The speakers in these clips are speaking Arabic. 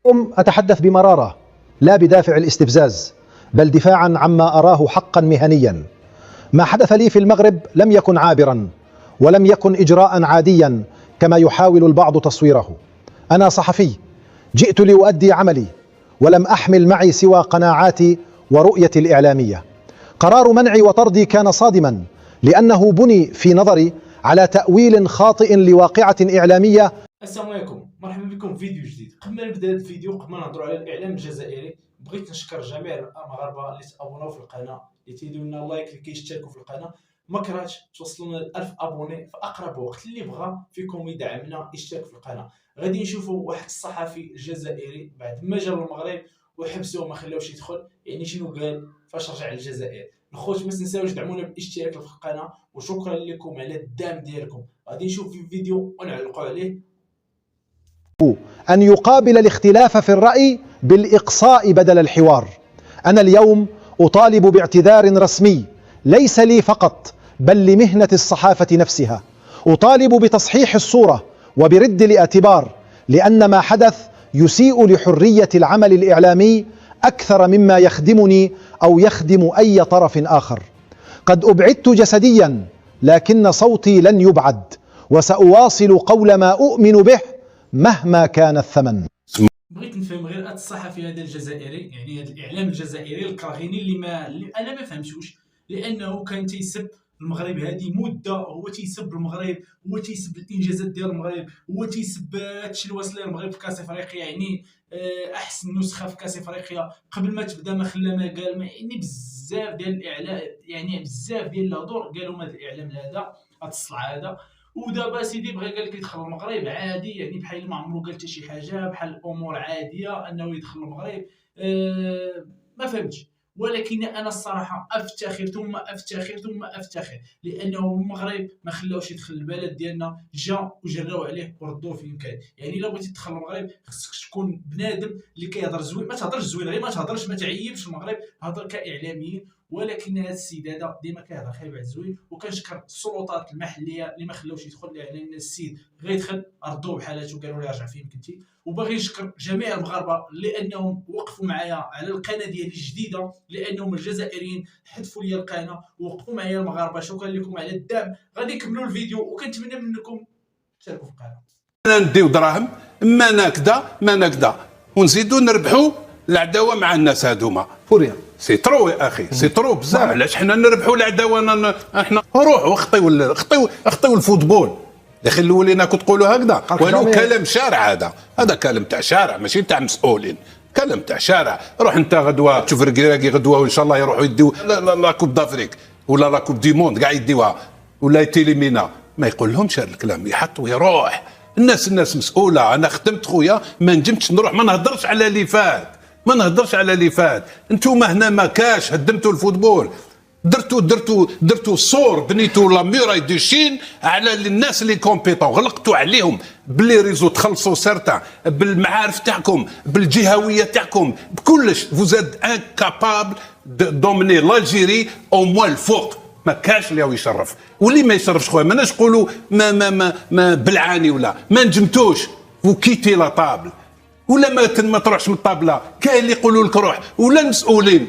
أتحدث بمرارة، لا بدافع الاستفزاز، بل دفاعا عما أراه حقا مهنيا. ما حدث لي في المغرب لم يكن عابرا، ولم يكن إجراء عاديا كما يحاول البعض تصويره. أنا صحفي، جئت لأؤدي عملي، ولم أحمل معي سوى قناعاتي ورؤيتي الإعلامية. قرار منعي وطردي كان صادما، لأنه بني في نظري على تأويل خاطئ لواقعة إعلامية. السلام عليكم، مرحبا بكم في فيديو جديد. قبل ما نبدا هذا الفيديو، قبل ما نهضروا على الاعلام الجزائري، بغيت نشكر جميع المغاربه اللي تابوناو في القناه، اللي تيديروا لنا لايك، اللي كيشتركوا في القناه. ما كرهتش توصلونا ل 1000 ابوني في اقرب وقت. اللي بغى فيكم يدعمنا يشترك في القناه. غادي نشوفوا واحد الصحفي الجزائري بعد ما جا للمغرب وحبسوه ما خلاوش يدخل، يعني شنو قال فاش رجع للجزائر. الخوت ما تنساوش دعمونا بالاشتراك في القناه، وشكرا لكم على الدعم ديالكم. غادي نشوف في الفيديو ونعلقوا عليه. أن يقابل الاختلاف في الرأي بالإقصاء بدل الحوار. أنا اليوم أطالب باعتذار رسمي، ليس لي فقط بل لمهنة الصحافة نفسها. أطالب بتصحيح الصورة وبرد الاعتبار، لأن ما حدث يسيء لحرية العمل الإعلامي أكثر مما يخدمني أو يخدم أي طرف آخر. قد أبعدت جسديا، لكن صوتي لن يبعد، وسأواصل قول ما أؤمن به مهما كان الثمن. بغيت نفهم غير هذا الصحفي هذا الجزائري، يعني هذا الاعلام الجزائري الكراغيني اللي انا ما فهمتوش، لانه كان تيسب المغرب هذه مده. هو تيسب المغرب، هو تيسب الانجازات ديال المغرب، هو تيسب هادشي اللي واصل المغرب في كاس افريقيا، يعني احسن نسخه في كاس افريقيا. قبل ما تبدا ما خلا ما قال، يعني بزاف ديال الاعلام، يعني بزاف ديال الهضور قالوا هذا الاعلام هذا، هذا الصلع هذا. ودابا سيدي بغى قال لك يدخل المغرب عادي، يعني بحال ما عمرو قال حتى شي حاجه، بحال الامور عاديه انه يدخل المغرب. ما فهمتش. ولكن انا الصراحه افتخر ثم افتخر ثم افتخر، لانه المغرب ما خلاوش يدخل البلد ديالنا، جا وجراو عليه وردوه فين كان. يعني الا بغيتي تدخل المغرب خصك تكون بنادم اللي كيهضر زوين، ما تهضرش زوين، غير ما تهضرش، ما تعيبش المغرب، هضر كاعلاميين. ولكن هذا السيد هذا ديما كيهضر خايب على الزوين. وكنشكر السلطات المحليه اللي ما خلاوش يدخل، لان السيد غير يدخل ردوه بحالته قالوا له رجع فين كنتي. وباغي نشكر جميع المغاربه لانهم وقفوا معايا على القناه ديالي الجديده، لانهم الجزائريين حذفوا لي القناه ووقفوا معايا المغاربه. شكرا لكم على الدعم. غادي نكملوا الفيديو، وكنتمنى منكم تشاركوا في القناه. نديو دراهم ما نكدا ما نكدا ونزيدوا نربحوا العداوه مع الناس هذوما فوريا سي ترو يا اخي، سي ترو بزاف. علاش حنا نربحوا العداوه؟ احنا روحوا اخطيو الفوتبول. يا اخي الاولين كنت تقولوا هكذا، ولو كلام شارع. هذا كلام تاع شارع ماشي تاع مسؤولين، كلام تاع شارع. روح انت غدوه تشوف ركراكي غدوه وان شاء الله يروحوا يديو لا كوب دافريك ولا لا كوب دي موند كاع يديوها، ولا يتيليمينا. ما يقول لهمش هذا الكلام، يحط ويروح. الناس مسؤوله. انا خدمت خويا، ما نجمتش نروح، ما نهضرش على اللي فات، ما نهضرش على اللي فات. انتوما هنا ما كاش، هدمتوا الفوتبول، درتوا الصور، بنيتوا لا ميراي دو شين على الناس اللي كومبيتون، غلقتوا عليهم بلي ريزو، تخلصوا سارتا بالمعارف تاعكم، بالجهويه تاعكم، بكلش. فوزاد انكابابل دوميني لالجيري او موان الفوق. ما كاش اللي هو يشرف، واللي ما يشرفش خويا ماناش نقولوا ما بلعاني ولا ما نجمتوش وكيتي لا طابل، ولا ما تروحش من الطابله. كاين اللي يقولوا لك روح، ولا المسؤولين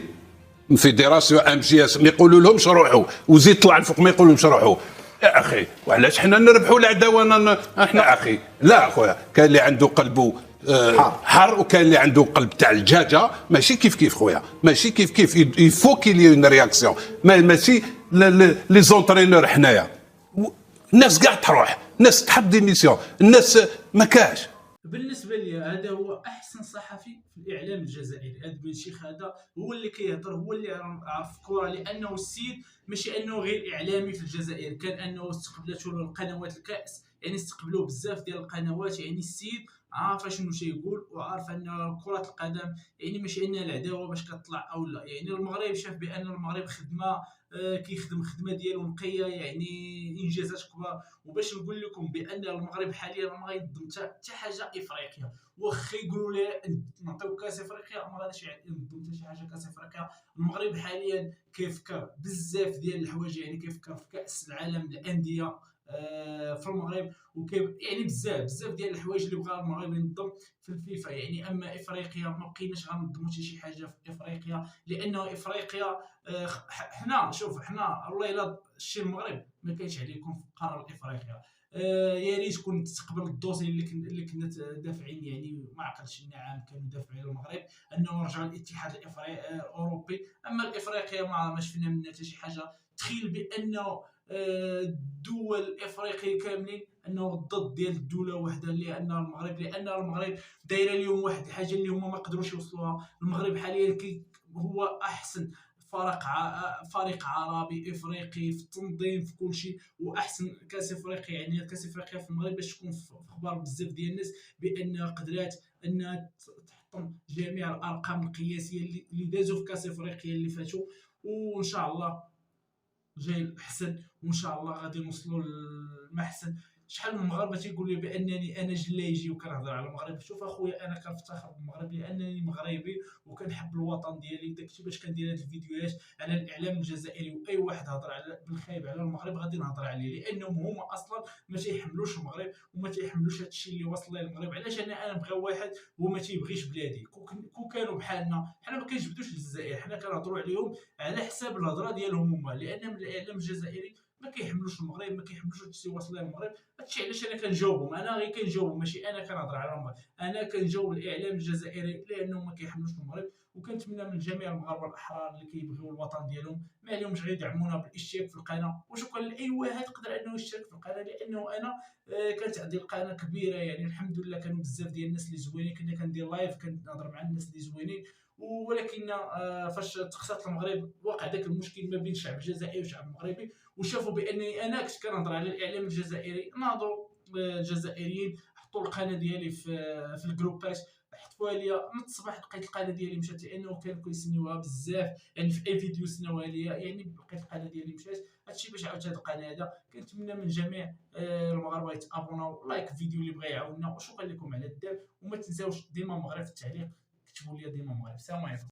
فيدراسيون ام جي اس ما يقولوا لهمش روحوا، وزيد طلع الفوق ما يقولوا لهمش روحوا. يا اخي وعلاش حنا نربحوا العداوه؟ احنا اخي لا خويا، كاين اللي عنده قلبه حار، وكاين اللي عنده قلب تاع الدجاجه. ماشي كيف خويا، ماشي كيف. يفو كيل اون رياكسيون، ماشي لي زونترينور. حنايا الناس كاع تروح، الناس تحب ديميسيون، الناس ما كاش. بالنسبه لي هذا هو احسن صحفي في الاعلام الجزائري. هذا بن شيخ هذا هو اللي كيهضر، هو اللي عرف الكره، لانه السيد ماشي انه غير اعلامي في الجزائر، كان انه استقبلته القنوات الكاس، يعني استقبلوه بزاف ديال القنوات. يعني السيد عارف شنو تيقول، وعارف ان كره القدم يعني ماشي ان العداوه باش كتطلع او لا. يعني المغرب شاف بان المغرب خدمه، كيخدم خدمه ديالو نقيه، يعني انجازات كبار. وباش نقول لكم بان المغرب حاليا ما غينظم حتى حاجه افريقيا، واخا يقولوا لي نعطيو كاس افريقيا ما غاديش ينظم حتى شي حاجه كاس افريقيا. المغرب حاليا كيفكر بزاف ديال الحوايج، يعني كيفكر في كاس العالم للانديه في المغرب، يعني بزاف ديال الحوايج اللي بغا المغرب ينظم في الفيفا يعني. اما افريقيا ما بقيناش غنظموا حتى شي حاجه في افريقيا، لانه افريقيا حنا والله الا شتي المغرب ما كاينش عليكم في قرار افريقيا. يا ريت كنت تقبل الدوسي اللي كنا دافعين، يعني ما عقلتش لنا عام كانوا دافعين المغرب انه رجعوا الاتحاد الاوروبي. اما الافريقيا ما شفنا منها حتى شي حاجه. تخيل بانه الدول الافريقيه كاملين انه ضد ديال الدوله واحده اللي انها المغرب، لان المغرب دايره اليوم واحد الحاجه اللي هما ما قدروش يوصلوها. المغرب حاليا هو احسن فريق عربي افريقي في التنظيم في كل شيء، واحسن كاس افريقيا. يعني كاس افريقيا في المغرب باش تكون في اخبار بزاف ديال الناس بانها قدرات انها تحطم جميع الارقام القياسيه اللي دازوا في كاس افريقيا اللي فاتوا. وان شاء الله جاي الاحسن، وان شاء الله غادي نوصلوا للمحسن. شحال من مغاربه تيقول لي بانني انا جلايجي وكنهضر على المغرب. شوف اخويا، انا كنفتخر بالمغرب لانني مغربي وكنحب الوطن ديالي. داكشي باش كندير هاد الفيديوهات على الاعلام الجزائري، واي واحد هضر على بالخايب على المغرب غادي نهضر عليه، لانهم هما اصلا ما تيحملوش المغرب وما تيحملوش هادشي اللي واصل ليه المغرب. علاش انا نبغي واحد وما تيبغيش بلادي؟ كون كانوا بحالنا حنا ما كنجبدوش الجزائر، حنا كنهضروا عليهم على حساب الهضره ديالهم هما، لان من الاعلام الجزائري ما كيحملوش المغرب، ما كيحملوش هادشي واصل ليه المغرب. هادشي علاش انا كنجاوبهم، انا غير كنجاوبهم، ماشي انا كنهضر على المغرب، انا كنجاوب الاعلام الجزائري لانهم ما كيحملوش المغرب. وكنتمنى من جميع المغاربه الاحرار اللي كيبغيو الوطن ديالهم ما عليهمش غير يدعمونا بالاشتراك في القناه. وشكرا لاي واحد قدر انه يشترك في القناه، لانه انا كانت عندي القناه كبيره يعني الحمد لله، كانوا بزاف ديال الناس اللي زوينين، كنا كندير لايف كنهضر مع الناس اللي زوينين. ولكن فاش تخسرت المغرب وقع داك المشكل ما بين الشعب الجزائري والشعب المغربي، وشافوا بانني انا كنت كنهضر على الاعلام الجزائري. ناضوا الجزائريين حطوا القناه ديالي في الجروبات، حطوها ليا من الصباح لقيت القناه ديالي مشات، لانه كانوا كيسنيوها بزاف يعني في اي فيديو سناوها ليا، يعني لقيت القناه ديالي مشات. هادشي باش عاودت هاد القناه هذا. كنتمنى من جميع المغاربه يتابوناو، لايك الفيديو اللي بغى يعاوننا، وشكرا لكم على الدعم. وما تنساوش ديما مغرب في التعليق، كتبوا لي ديما مغرب. السلام عليكم.